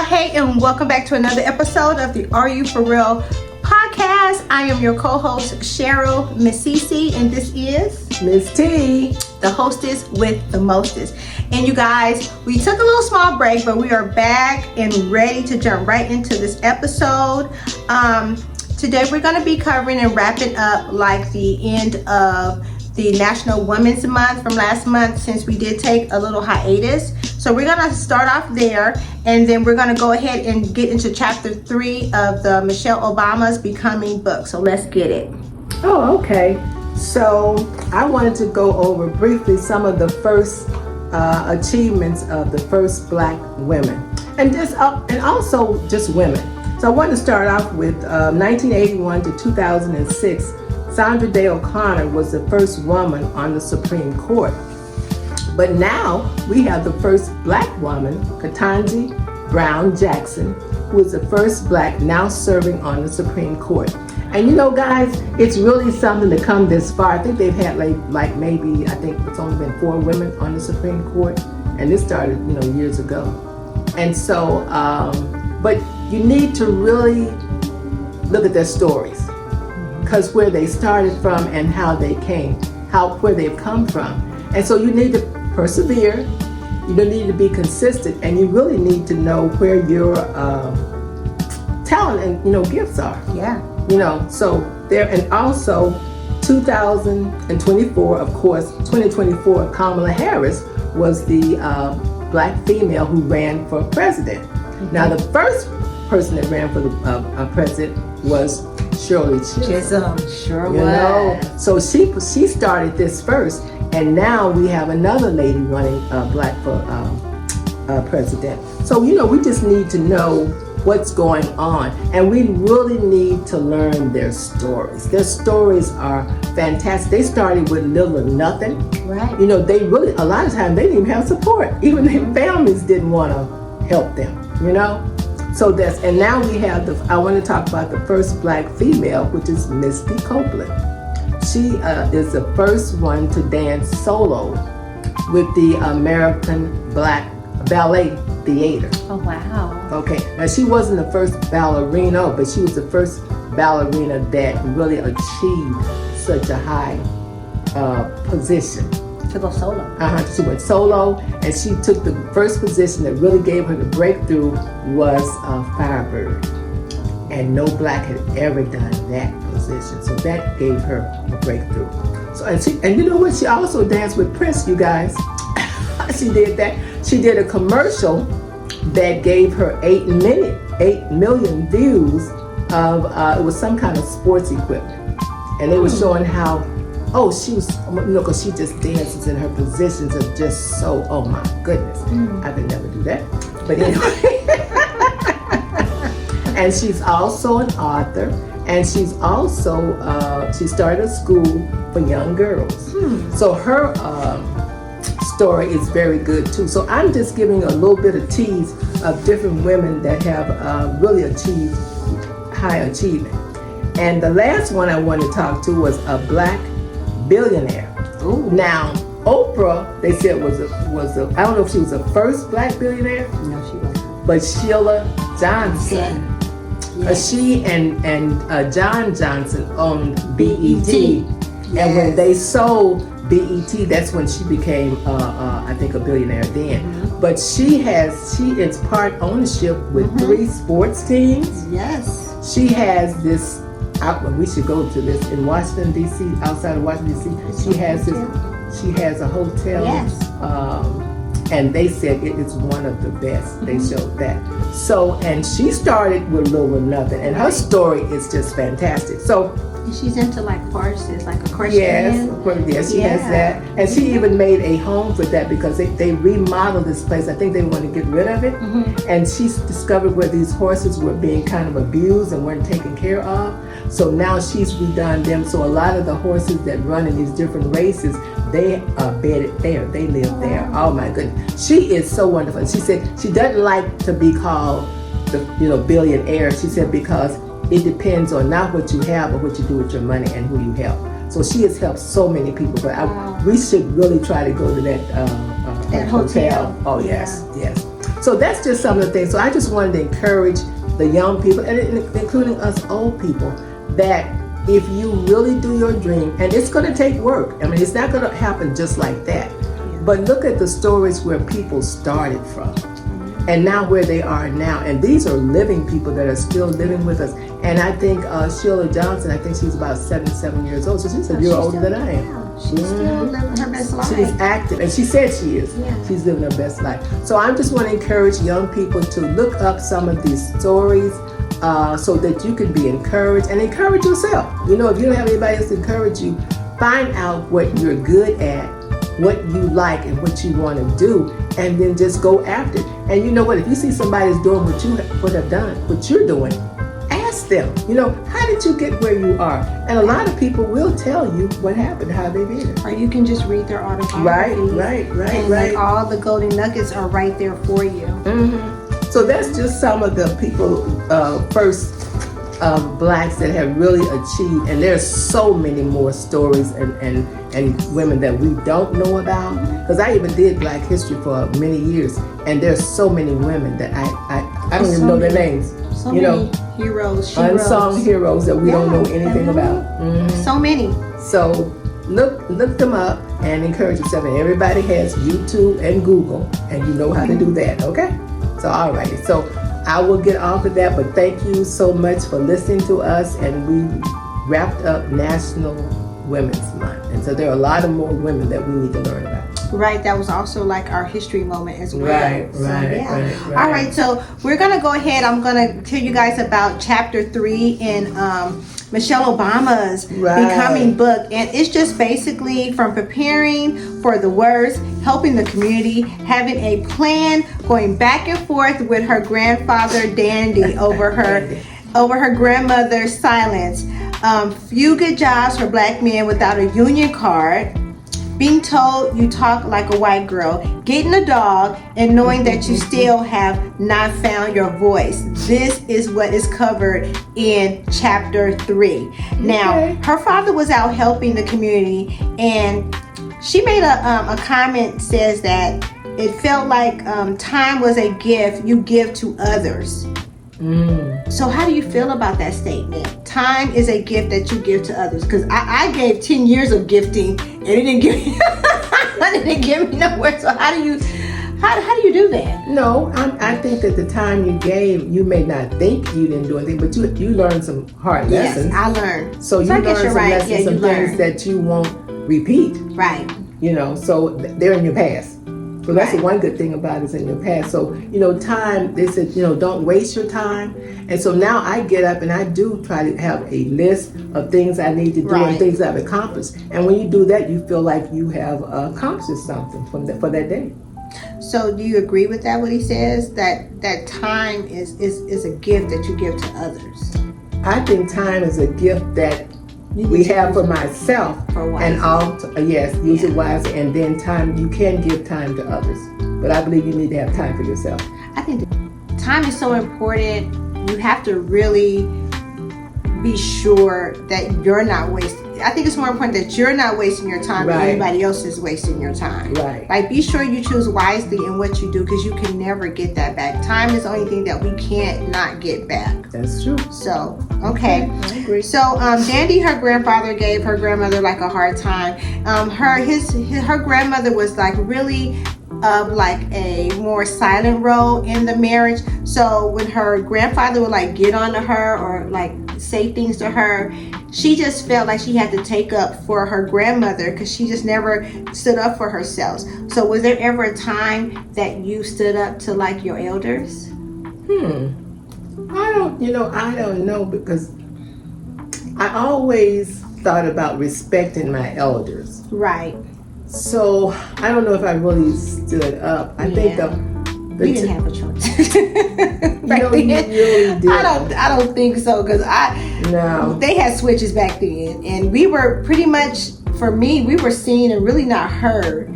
Hey, and welcome back to another episode of the Are You For Real podcast. I am your co-host, Cheryl Miss Cece, and this is Miss T, the hostess with the mostest. And you guys, we took a little small break, but we are back and ready to jump right into this episode. Today we're going to be covering and wrapping up like the end of the National Women's Month from last month, since we did take a little hiatus. So we're going to start off there, and then we're going to go ahead and get into chapter 3 of the Michelle Obama's Becoming book. So let's get it. Oh, okay. So I wanted to go over briefly some of the first achievements of the first Black women, and also just women. So I wanted to start off with 1981 to 2006. Sandra Day O'Connor was the first woman on the Supreme Court. But now we have the first Black woman, Ketanji Brown Jackson, who is the first Black now serving on the Supreme Court. And you know, guys, it's really something to come this far. I think they've had like maybe, I think it's only been 4 women on the Supreme Court, and this started, years ago. And so, but you need to really look at their stories, because where they started from and how they came, where they've come from. And so you need to persevere, you need to be consistent, and you really need to know where your talent and gifts are. Yeah. So there, and also 2024, of course, 2024, Kamala Harris was the Black female who ran for president. Mm-hmm. Now the first person that ran for the president was Shirley Chisholm. Sure was. So she started this first, and now we have another lady running Black for president. So we just need to know what's going on, and we really need to learn their stories. Their stories are fantastic. They started with little or nothing. Right. They really, a lot of times they didn't even have support. Even their families didn't want to help them. So and now we have I want to talk about the first Black female, which is Misty Copeland. She is the first one to dance solo with the American Black Ballet Theater. Oh, wow. Okay, now she wasn't the first ballerina, but she was the first ballerina that really achieved such a high position. To go solo. She went solo, and she took the first position that really gave her the breakthrough was Firebird. And no Black had ever done that position, so that gave her a breakthrough. So and you know what? She also danced with Prince, you guys. She did that. She did a commercial that gave her 8 million views of it was some kind of sports equipment, and they were showing how she was, because she just dances and her positions are just so, oh my goodness, I could never do that. But anyway. And she's also an author, and she's also, she started a school for young girls. So her story is very good too. So I'm just giving a little bit of tease of different women that have really achieved high achievement. And the last one I wanted to talk to was a Black billionaire. Ooh. Now, Oprah, they said was I don't know if she was the first Black billionaire. No, she wasn't. But Sheila Johnson. Yes. She and John Johnson owned BET. Yes. And when they sold BET, that's when she became, I think, a billionaire then. Mm-hmm. But she is part ownership with 3 sports teams. Yes. She has this. We should go to this in Washington D.C. Outside of Washington D.C. She has this. She has a hotel. Yes. And they said it is one of the best. They showed that. So, and she started with little or nothing, and her story is just fantastic. So, and she's into like horses, like a Christian. Yes, she has that. And she even made a home for that because they remodeled this place. I think they want to get rid of it. And she's discovered where these horses were being kind of abused and weren't taken care of. So now she's redone them. So a lot of the horses that run in these different races, they are bedded there. They live there. Oh my goodness. She is so wonderful. She said she doesn't like to be called the billionaire. She said because it depends on not what you have, but what you do with your money and who you help. So she has helped so many people. But we should really try to go to that that hotel. Oh yes, yes. So that's just some of the things. So I just wanted to encourage the young people, and including us old people, that if you really do your dream, and it's going to take work. I mean, it's not going to happen just like that. But look at the stories where people started from, and now where they are now. And these are living people that are still living with us. And I think Sheila Johnson, I think she's about 77 years old. So she's a year older than I am. Yeah, she's still living her best life. She's active, and she said she is. Yeah. She's living her best life. So I just want to encourage young people to look up some of these stories so that you can be encouraged and encourage yourself. You know, if you don't have anybody else to encourage you, find out what you're good at, what you like, and what you want to do, and then just go after it. And you know what? If you see somebody's doing what you're doing, ask them, you know, how did you get where you are? And a lot of people will tell you what happened, how they did it. Or you can just read their autobiographies. Right. And like all the golden nuggets are right there for you. So that's just some of the people, first blacks that have really achieved, and there's so many more stories and women that we don't know about. Because I even did Black History for many years, and there's so many women that I don't even know their names. So you many know, heroes, unsung heroes that we don't know anything about. So many. So look them up and encourage yourself. And everybody has YouTube and Google, and you know how to do that, okay? So alrighty. So I will get off of that, but thank you so much for listening to us. And we wrapped up National Women's Month. And so there are a lot of more women that we need to learn about. Right, that was also like our history moment as well. Right. All right, so we're gonna go ahead. I'm gonna tell you guys about chapter 3 in Michelle Obama's Becoming book, and it's just basically from preparing for the worst, helping the community, having a plan, going back and forth with her grandfather Dandy over her grandmother's silence, few good jobs for black men without a union card, being told you talk like a white girl, getting a dog, and knowing that you still have not found your voice. This is what is covered in chapter 3. Now, her father was out helping the community, and she made a comment, says that it felt like time was a gift you give to others. So how do you feel about that statement? Time is a gift that you give to others. Because I gave 10 years of gifting and it didn't give me it didn't give me nowhere. So how do you do that? No, I think that the time you gave, you may not think you didn't do anything, but you learned some hard lessons. Yes, I learned. So you I learned guess you're some right. lessons, some things that you won't repeat. Right. You know, so they're in your past. So that's the one good thing about it's in your past. So, you know, time, they said, you know, don't waste your time. And so now I get up and I do try to have a list of things I need to do and things I've accomplished. And when you do that, you feel like you have accomplished something for that day. So do you agree with that, what he says? That time is a gift that you give to others? I think time is a gift that we have for myself, and use it wisely, and then time, you can give time to others, but I believe you need to have time for yourself. I think time is so important. You have to really be sure that you're not wasting. I think it's more important that you're not wasting your time than anybody else is wasting your time. Right. Like, be sure you choose wisely in what you do, because you can never get that back. Time is the only thing that we can't not get back. That's true. So, okay. I agree. So, Dandy, her grandfather, gave her grandmother like a hard time. Her grandmother was like really of like a more silent role in the marriage. So when her grandfather would like get onto her or like say things to her, she just felt like she had to take up for her grandmother, because she just never stood up for herself. So was there ever a time that you stood up to like your elders? I don't know, because I always thought about respecting my elders. Right. So I don't know if I really stood up. I think you didn't have a choice. You really did. I don't think so, because they had switches back then, and we were pretty much, for me, we were seen and really not heard.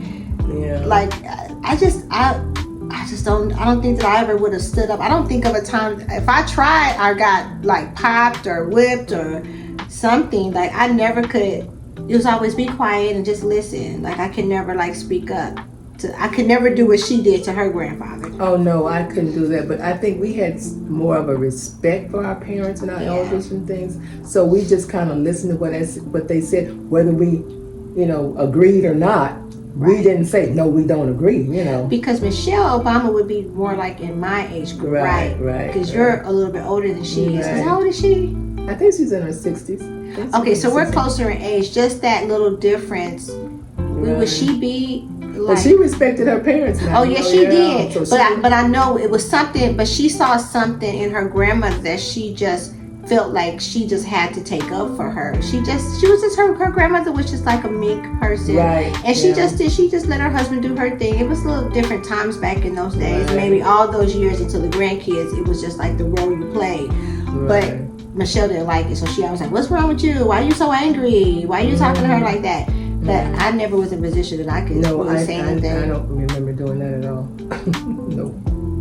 Yeah. Like I don't think that I ever would have stood up. I don't think of a time, if I tried, I got like popped or whipped or something. Like I never could. It was always be quiet and just listen. Like I could never like speak up I could never do what she did to her grandfather. Oh no, I couldn't do that. But I think we had more of a respect for our parents and our elders and things. So we just kind of listened to what they said, whether we, agreed or not. Right. We didn't say no, we don't agree. Because Michelle Obama would be more like in my age group, right? Right. Because you're a little bit older than she is. Right. How old is she? I think she's in her 60s. Okay, so we're closer in age. Just that little difference. Would she be? But she respected her parents now. Oh yeah, she did. So but I know it was something. But she saw something in her grandmother that she just felt like she just had to take up for her. She was just her grandmother was just like a meek person, right? And she just let her husband do her thing. It was a little different times back in those days. Right. Maybe all those years until the grandkids, it was just like the role you played. Right. But Michelle didn't like it, so she always like, "What's wrong with you? Why are you so angry? Why are you talking to her like that?" But I never was in a position that I could say anything. I don't remember doing that at all. No.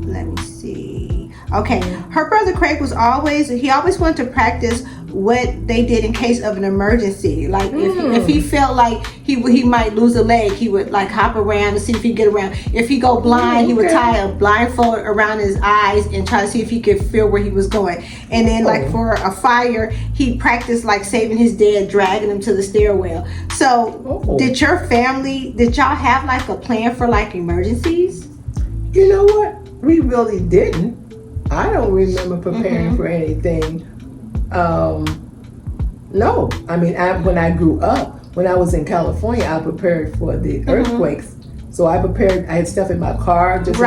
Let me see. Okay, her brother Craig he always wanted to practice what they did in case of an emergency. Like if he felt like he might lose a leg, he would like hop around to see if he get around. If he go blind, he would tie a blindfold around his eyes and try to see if he could feel where he was going. And then like for a fire, he practiced like saving his dad, dragging him to the stairwell. So did y'all have like a plan for like emergencies? You know what? We really didn't. I don't remember preparing for anything. No. I mean, when I grew up, when I was in California, I prepared for the earthquakes. So I had stuff in my car. Just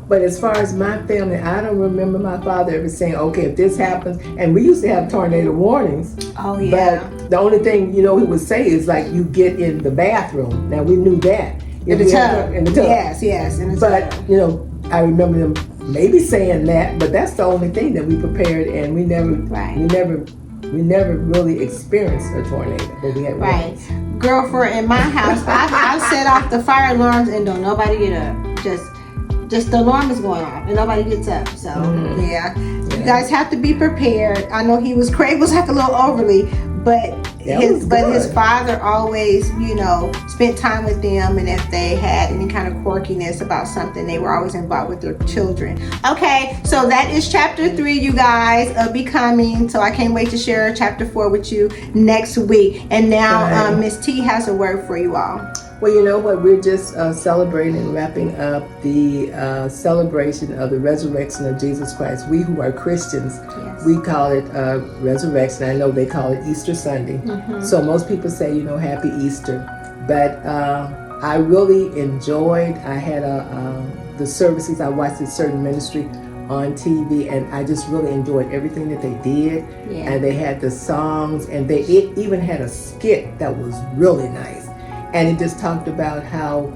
but as far as my family, I don't remember my father ever saying, okay, if this happens, and we used to have tornado warnings. Oh, yeah. But the only thing, he would say is like, you get in the bathroom. Now, we knew that. In the tub. In the tub. Yes, in the tub. But, I remember them maybe saying that, but that's the only thing that we prepared, and we never really experienced a tornado, but we had warnings. Girlfriend, in my house, I set off the fire alarms and don't nobody get up. Just the alarm is going off and nobody gets up. So you guys have to be prepared. I know Craig was like a little overly, but his father always, spent time with them, and if they had any kind of quirkiness about something, they were always involved with their children. Okay, so that is chapter 3, you guys, of Becoming. So I can't wait to share chapter 4 with you next week. And now Miss T has a word for you all. Well, you know what? We're just celebrating and wrapping up the celebration of the resurrection of Jesus Christ. We who are Christians, we call it resurrection. I know they call it Easter Sunday. So most people say, Happy Easter. But I really enjoyed, I had the services. I watched a certain ministry on TV, and I just really enjoyed everything that they did. And they had the songs, and it even had a skit that was really nice. And it just talked about how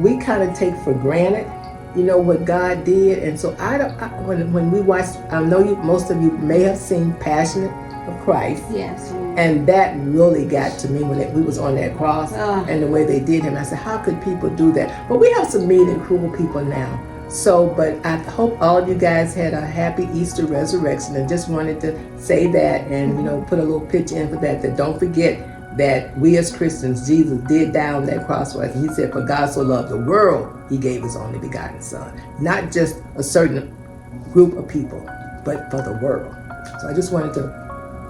we kind of take for granted, what God did. And so when we watched, I know most of you may have seen Passion of Christ. Yes. And that really got to me when we was on that cross and the way they did him. I said, how could people do that? But we have some mean and cruel people now. So, but I hope all of you guys had a happy Easter resurrection, and just wanted to say that and, put a little picture in for that don't forget that we as Christians, Jesus did die on that cross for us. And he said, for God so loved the world, he gave his only begotten son. Not just a certain group of people, but for the world. So I just wanted to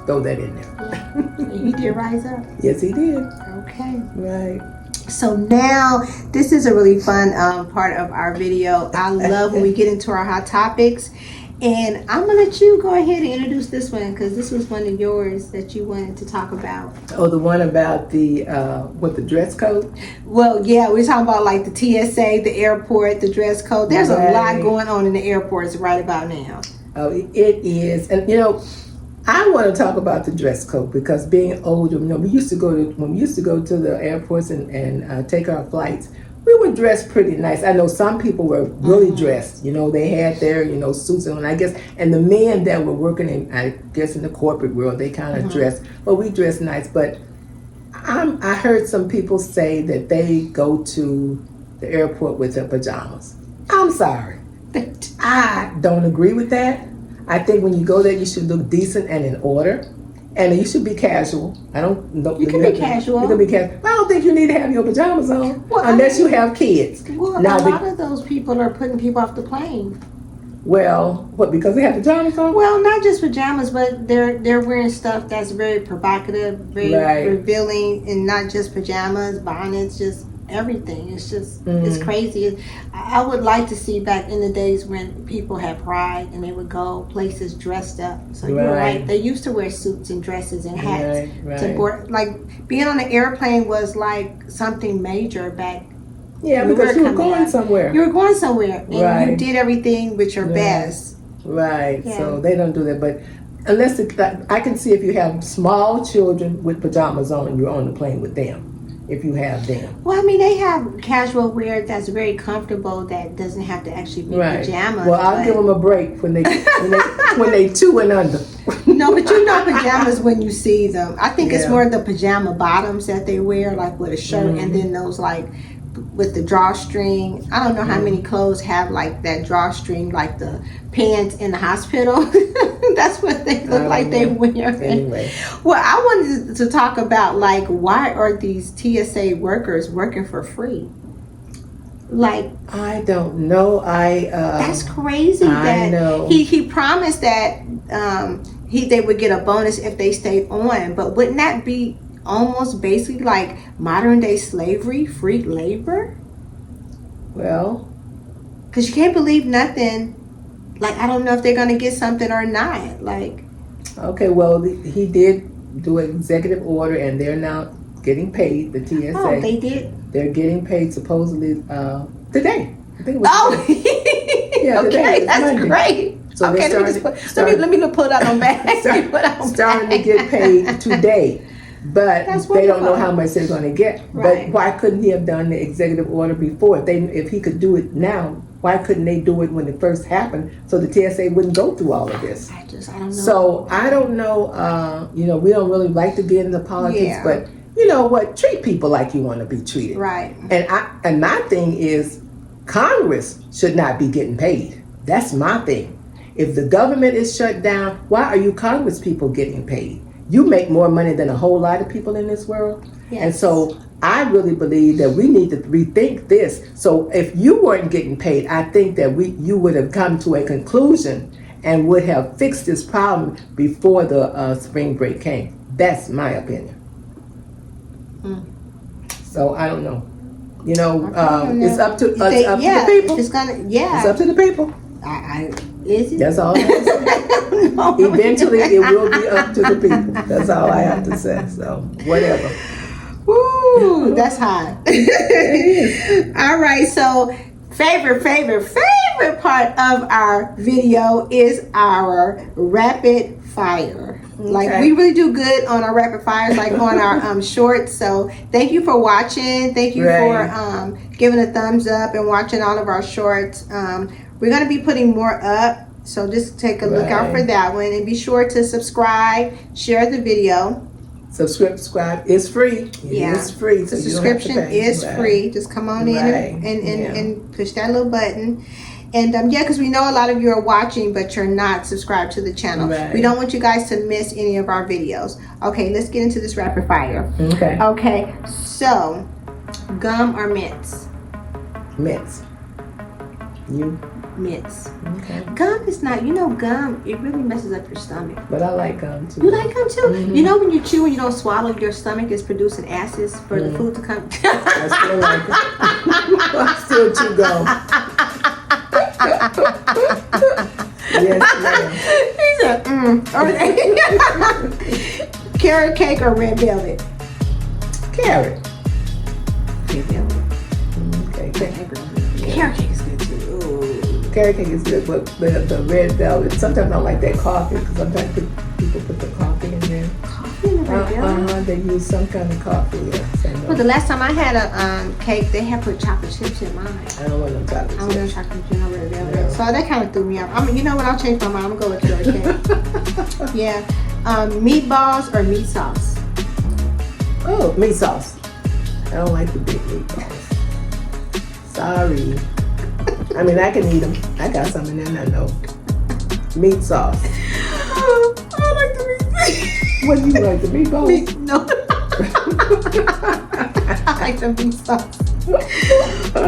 throw that in there. He did rise up. Yes, he did. Okay. Right. So now, this is a really fun part of our video. I love when we get into our hot topics. And I'm going to let you go ahead and introduce this one, because this was one of yours that you wanted to talk about. Oh, the one about the dress code? Well, yeah, we're talking about like the TSA, the airport, the dress code. There's a lot going on in the airports right about now. Oh, it is. And, I want to talk about the dress code, because being older, when we used to go to the airports and take our flights, we were dressed pretty nice. I know some people were really dressed. They had their, suits on, I guess. And the men that were working in the corporate world, they kind of dressed. But we dressed nice. But I heard some people say that they go to the airport with their pajamas. I'm sorry. I don't agree with that. I think when you go there, you should look decent and in order. And you should be casual. I don't. You can be casual. You can be casual. I don't think you need to have your pajamas on Well, unless you have kids. Well, Now, a lot of those people are putting people off the plane. Well, what? Because they have pajamas on? Well, not just pajamas, but they're wearing stuff that's very provocative, very Right. revealing, and not just pajamas, bonnets, just everything. It's just it's crazy. I would like to see back in the days when people had pride and they would go places dressed up. So you're Right. right. They used to wear suits and dresses and hats Right. to board. Like being on an airplane was like something major back. Yeah, we because were you were coming going up. somewhere. You were going somewhere and you Right. did everything with your Right. best. Right. Yeah. So they don't do that. But unless I can see if you have small children with pajamas on, you're on the plane with them. If you have them. Well, I mean, they have casual wear that's very comfortable that doesn't have to actually be Right. pajamas. Well, I'll but- give them a break when they 2 and under. No, but you know pajamas when you see them. I think it's Yeah. more the pajama bottoms that they wear, like with a shirt, and then those like with the drawstring. I don't know how many clothes have like that drawstring, like the pants in the hospital. That's what they look like they wear. Anyway. Well, I wanted to talk about like why are these TSA workers working for free? Like I don't know. that's crazy. I That know. he promised that they would get a bonus if they stayed on, but wouldn't that be almost basically like modern day slavery, free labor? Well, Because you can't believe nothing. Like I don't know if they're gonna get something or not. Like okay. Well, he did do an executive order, and they're now getting paid. The TSA. oh, they did. They're getting paid supposedly today. I think it was Oh, Yeah, today okay, is that's Monday. great. So okay, they're let me put that on back. starting to get paid today. But That's they don't know wonderful. how much they're going to get. Right. But why couldn't he have done the executive order before? If he could do it now, why couldn't they do it when it first happened so the TSA wouldn't go through all of this? I don't know. So I don't know. We don't really like to get into politics, Yeah. but you know what? Treat people like you want to be treated. Right. And my thing is, Congress should not be getting paid. That's my thing. If the government is shut down, why are you Congress people getting paid? You make more money than a whole lot of people in this world. Yes. And so I really believe that we need to rethink this. So if you weren't getting paid, I think that you would have come to a conclusion and would have fixed this problem before the spring break came. That's my opinion. So I don't know. It's up to the people. It's gonna, It's up to the people. Is it? That's all I have to say. No. Eventually, it will be up to the people. That's all I have to say. So, whatever. Woo, that's hot. All right, so favorite part of our video is our rapid fire. Like Okay. we really do good on our rapid fires, like on our shorts. So thank you for watching. Thank you Right. for giving a thumbs up and watching all of our shorts. We're gonna be putting more up, so just take a look out Right. for that one, and be sure to subscribe, share the video. Subscribe is free. Yeah. It's free. The So you don't have to subscription pay. is Right. free. Just come on in Right. and push that little button. And because we know a lot of you are watching, but you're not subscribed to the channel. Right. We don't want you guys to miss any of our videos. Okay, let's get into this rapid fire. Okay. Okay, so gum or mints? Mints. You. Mints. Okay. Gum is not, gum, it really messes up your stomach. But I like gum too. You like gum too? You know when you chew and you don't swallow, your stomach is producing acids for the food to come. I still like it. I still chew gum. Yes, ma'am. He said, Carrot cake or red velvet? Carrot. Red velvet. Okay. Carrot cake is good too. Ooh. Carrot cake is good, but the red velvet. Sometimes I don't like that coffee because sometimes people put the coffee in there. Coffee in the red velvet? They use some kind of coffee. Yeah. So no. Well, the last time I had a cake, they had put chocolate chips in mine. I don't want no chocolate. I want no chocolate chips in red velvet. No. So that kind of threw me off. You know what? I'll change my mind. I'm going to go with carrot cake. Yeah. Meatballs or meat sauce? Oh, meat sauce. I don't like the big meatballs. Sorry. I mean, I can eat them. I got some in there, I know. Meat sauce. I like the meat. What do you like, the meatballs? No. I like the meat sauce.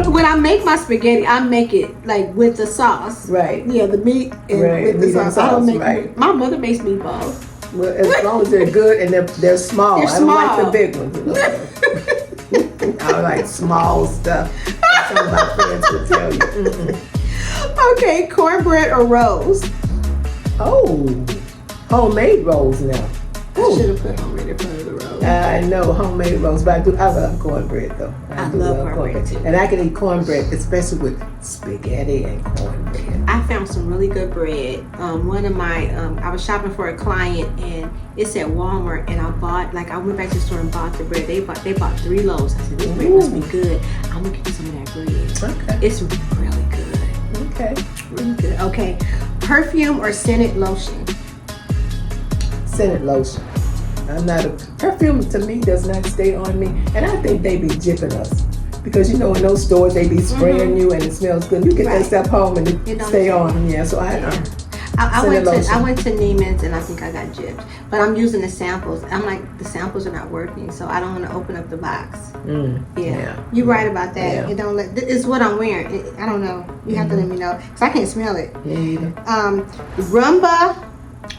When I make my spaghetti, I make it like with the sauce. Right. Yeah, the meat and Right, with the meat and sauce. I don't sauce, make right. My mother makes meatballs. Well, as long as they're good and they're small. They're I don't like small. the big ones. You know? I like small stuff. Some of my friends would tell you. Mm-mm. Okay, cornbread or rolls? Oh, homemade rolls now. I should have put homemade in front of the rolls. I know homemade rolls, but I love cornbread though. I do love cornbread too. And I can eat cornbread, especially with spaghetti and cornbread. I found some really good bread. One of my, I was shopping for a client and it's at Walmart, and I went back to the store and bought the bread. They bought 3 loaves. I said, this bread must be good. I'm gonna get you some of that bread. Okay. It's really good. Okay. Really good. Okay. Perfume or scented lotion? Scented lotion. Perfume to me does not stay on me, and I think they be jipping us. Because in those stores they be spraying you and it smells good. You get Right. that stuff home and it don't stay stay. on. Yeah, so I Scented lotion. went to Neiman's and I think I got gypped. But I'm using the samples. I'm like, the samples are not working, so I don't want to open up the box. Yeah. You're right about that. Yeah. It don't it's what I'm wearing. I don't know. You have to let me know. Because I can't smell it. Yeah, either. Roomba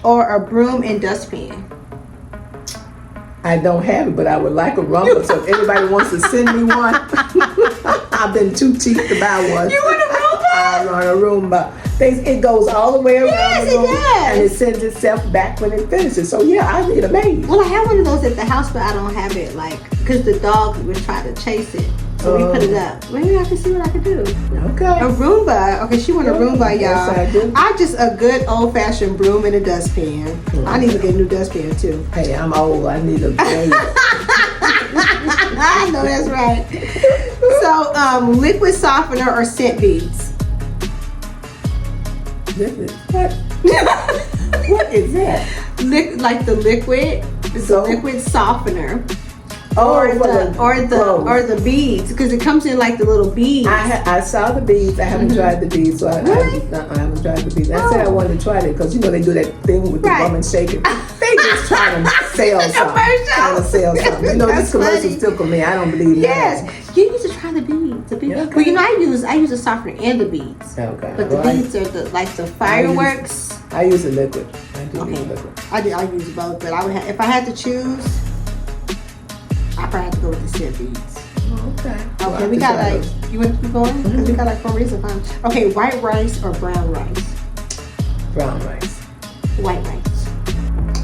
or a broom and dustpan? I don't have it, but I would like a Roomba. So if anybody wants to send me one, I've been too cheap to buy one. You want a Roomba? I want a Roomba. It goes all the way around Yes, the it room, does. and it sends itself back when it finishes. So yeah, I need a maid. Well, I have one of those at the house, but I don't have it because the dog would try to chase it. So we put it up. Maybe I can see what I can do. Okay. A Roomba. Okay, she want a Roomba, y'all. Yes, I do. I just a good old fashioned broom and a dustpan. I need to get a new dustpan too. Hey, I'm old. I need a maid. I know that's right. So, liquid softener or scent beads? What? What is that? Like the liquid, So? the liquid softener, Oh, or the beads, because it comes in like the little beads. I saw the beads. I haven't tried the beads, so I haven't tried the beads. I said I wanted to try it because they do that thing with the Right. woman shaking. They just trying to sell something. commercial. Trying to sell something. That's This commercial funny. tickle me. I don't believe Yes, that. you need to try the beads. The beads. Yeah, okay. Well, I use the softener and the beads. Okay. But the Well, beads are the fireworks. I use a liquid. I do use Okay. liquid. I use both, but if I had to choose, I probably have to go with the scent beads. Okay. Okay, we got you want to keep going? Because we got like 4 minutes of time. Okay, white rice or brown rice? brown rice. White rice.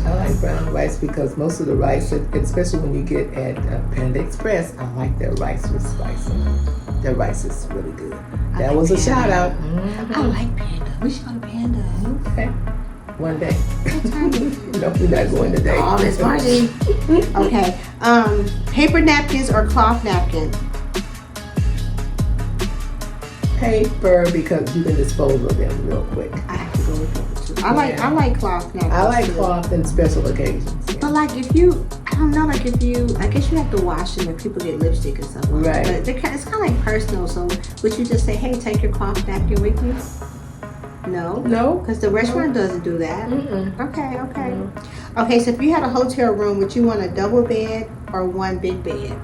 I like brown rice because most of the rice, especially when you get at Panda Express, I like their rice with spice in it. Their rice is really good. That like was a Panda. shout out. I like Panda. We should go to Panda. Okay. One day. What time? No, we're not going today. Oh, Miss Margie. Okay. Paper napkins or cloth napkins? Paper, because you can dispose of them real quick. I have to go with paper too. I like cloth napkins. I like too. cloth in special occasions. Yeah. But like I guess you have to wash them if people get lipstick and stuff. Right. But it's kind of like personal. So would you just say, hey, take your cloth napkin with you? No. No. Because the restaurant doesn't do that. Mm-mm. Okay. Okay, so if you had a hotel room, would you want a double bed or one big bed?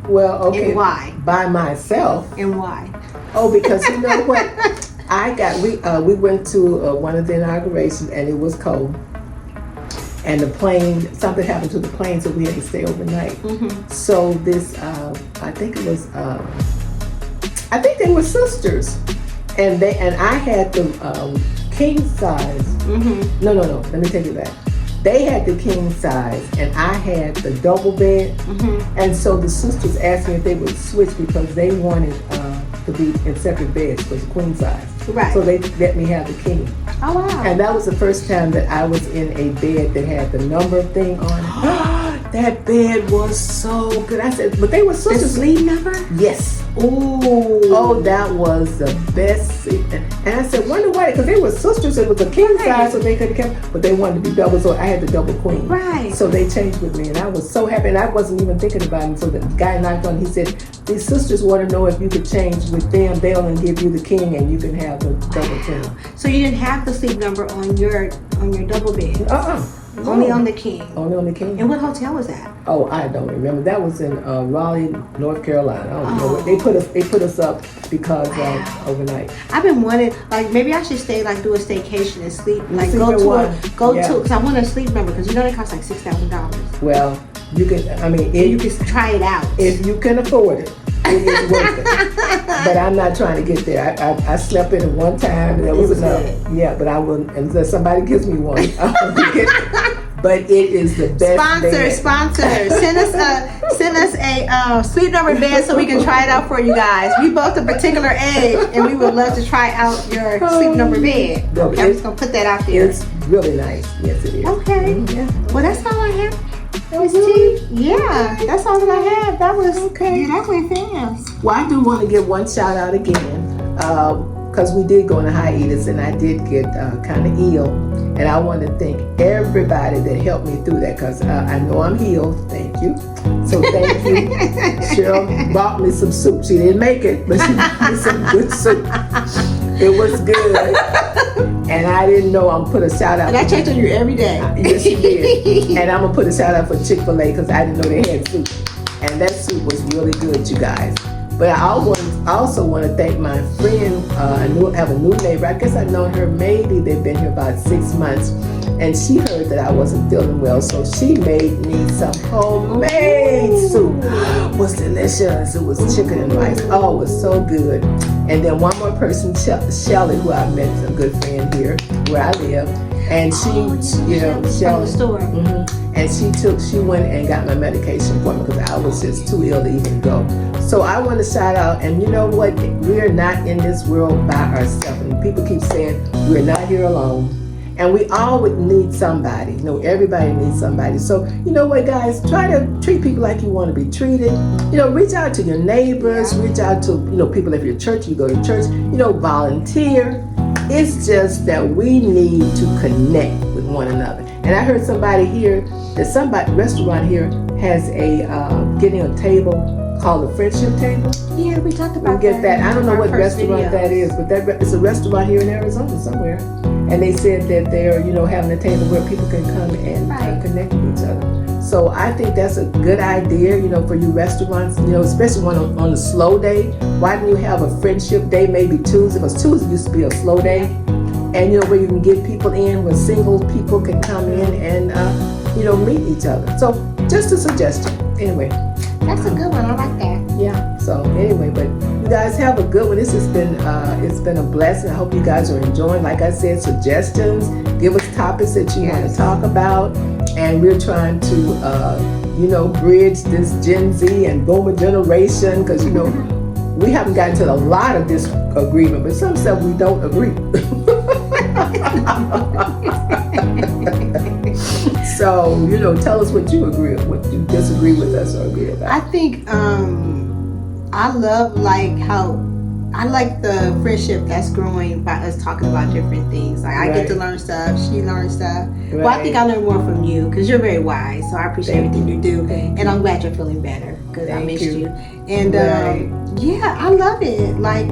Well, okay. And why? By myself. And why? Oh, because you know what? We went to one of the inaugurations and it was cold. And the plane, something happened to the plane, so we had to stay overnight. Mm-hmm. So this, I think they were sisters. And I had the king size. Mm-hmm. No. Let me take it back. They had the king size, and I had the double bed. Mm-hmm. And so the sisters asked me if they would switch because they wanted to be in separate beds because queen size. Right. So they let me have the king. Oh wow. And that was the first time that I was in a bed that had the number thing on it. That bed was so good. I said, but they were the sisters. sleep number? Yes. Ooh. Oh, that was the best seat. And I said, wonder why? Because they were sisters. It was a king Right. size, so they could have kept, but they wanted to be double, so I had the double queen. Right. So they changed with me, and I was so happy. And I wasn't even thinking about it. So the guy knocked on. He said, "These sisters want to know if you could change with them. They'll and give you the king, and you can have the double king." So you didn't have the sleep number on your double bed? Only on the King. Only on the King. And what hotel was that? Oh, I don't remember. That was in Raleigh, North Carolina. I don't know. Oh. They put us up because overnight. I've been wanting, like, maybe I should stay, like, do a staycation and sleep, like, Sleep go in to, one. because I want a sleep number, because you know they cost like $6,000. Well, you can. I mean, And you can try it out. if you can afford it, it is worth it. But I'm not trying to get there. I slept in it one time and that was It was enough. good. Yeah, but I will unless somebody gives me one. But it is the best. Sponsor. Send us a sleep number bed so we can try it out for you guys. We both a particular age, and we would love to try out your sleep number bed. No, Okay, I'm just gonna put that out there. It's really nice. Yes, it is. Okay. Yeah. Well, that's all I have. Miss really? T. Yeah, that's all that I have. That was Okay. Yeah, that went fast. Well, I do want to give one shout out again because we did go on a hiatus and I did get kind of ill. And I want to thank everybody that helped me through that because I know I'm healed. Thank you. So thank you. Cheryl bought me some soup. She didn't make it, but she bought me some good soup. It was good. And I didn't know I'm put a shout out. And I checked on you every day. Yes, you did. And I'm going to put a shout out for Chick-fil-A because I didn't know they had soup. And that soup was really good, you guys. But I also want to thank my friend. I have a new neighbor. I guess I've known her maybe they've been here about 6 months. And she heard that I wasn't feeling well, so she made me some homemade soup. It was delicious. It was chicken and rice. Oh, it was so good. And then one more person, Shelly, who I met, a good friend here where I live. And she, From the store. And she went and got my medication for me because I was just too ill to even go. So I want to shout out, and you know what? We're not in this world by ourselves. And people keep saying we're not here alone. And we all would need somebody. You know, everybody needs somebody. So, you know what, guys? Try to treat people like you want to be treated. You know, reach out to your neighbors. Reach out to, people at your church. You go to church. Volunteer. It's just that we need to connect with one another. And I heard somebody here, restaurant here has getting a table called the Friendship Table. Yeah, we talked about Get that. I don't know in our what first restaurant video. that is, but it's a restaurant here in Arizona somewhere. And they said that they're, having a table where people can come and connect with each other. So I think that's a good idea, for you restaurants, especially on a slow day. Why don't you have a friendship day, maybe Tuesday? Because Tuesday used to be a slow day. And, where you can get people in, where single people can come in and, meet each other. So just a suggestion. Anyway. That's a good one. I like that. Yeah. So anyway, but you guys have a good one. This has been it's been a blessing. I hope you guys are enjoying. Like I said, suggestions. Give us topics that you want to talk about, and we're trying to bridge this Gen Z and Boomer generation because we haven't gotten to a lot of disagreement, but some stuff we don't agree. So, tell us what you agree with, what you disagree with us or agree about. I think I love I like the friendship that's growing by us talking about different things. Like I get to learn stuff, she learns stuff. Right. Well, I think I learn more from you because you're very wise. So I appreciate everything you do, and I'm glad you're feeling better because I missed you. And yeah, I love it. Like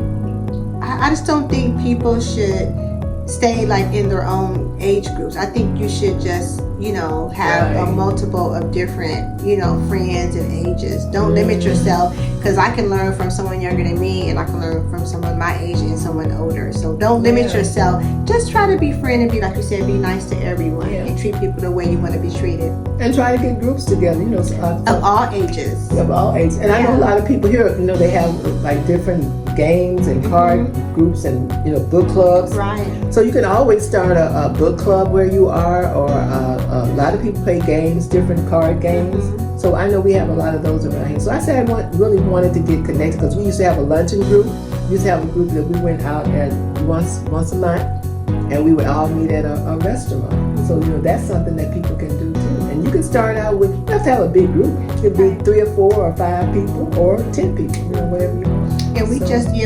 I just don't think people should stay like in their own age groups. I think you should just have a multiple of different friends and ages. Don't limit yourself because I can learn from someone younger than me and I can learn from someone my age and someone older. So don't limit yourself. Just try to be friend and be, like you said, be nice to everyone and treat people the way you want to be treated. And try to get groups together, of all ages. Of all ages. And I know a lot of people here, they have like different games and card groups and book clubs. Right. So you can always start a book club where you are, or a lot of people play games, different card games. So I know we have a lot of those around here. So I said I really wanted to get connected because we used to have a luncheon group. We used to have a group that we went out at once a month, and we would all meet at a restaurant. So that's something that people can do too. And you can start out with, you have to have a big group. It could be 3 or 4 or 5 people or 10 people, whatever you want. And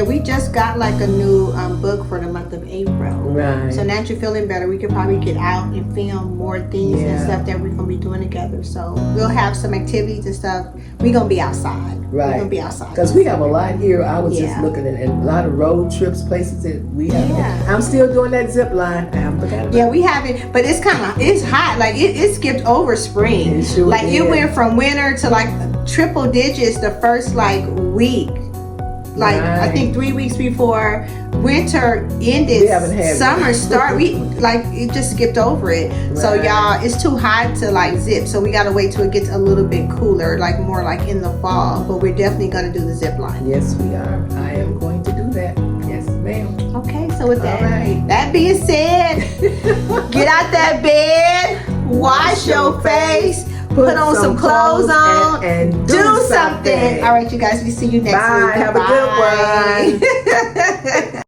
we just got like a new book for the month of April. Right. So now that you're feeling better, we could probably get out and film more things and stuff that we're gonna be doing together. So we'll have some activities and stuff. We're gonna be outside. Right. We're gonna be outside. Because we have a lot here. I was just Yeah. looking at a lot of road trips, places that we have. Yeah. I'm still doing that zip line. I haven't forgot about Yeah, we haven't, but it's hot. Like it skipped over spring. It sure like it did. went from winter to like triple digits the first like week. Like I Right. think 3 weeks before winter ended, We haven't had summer one. start. We like it just skipped over it. So Right. y'all, it's too hot to like zip. So we gotta wait till it gets a little bit cooler, like more like in the fall. But we're definitely gonna do the zip line. Yes, we are. I am going to do that. Yes, ma'am. Okay, so with that, All right. that being said, get out that bed, wash your face, put on some clothes on, and do something. All right, you guys, we see you next Bye. week. Have a good one. Bye.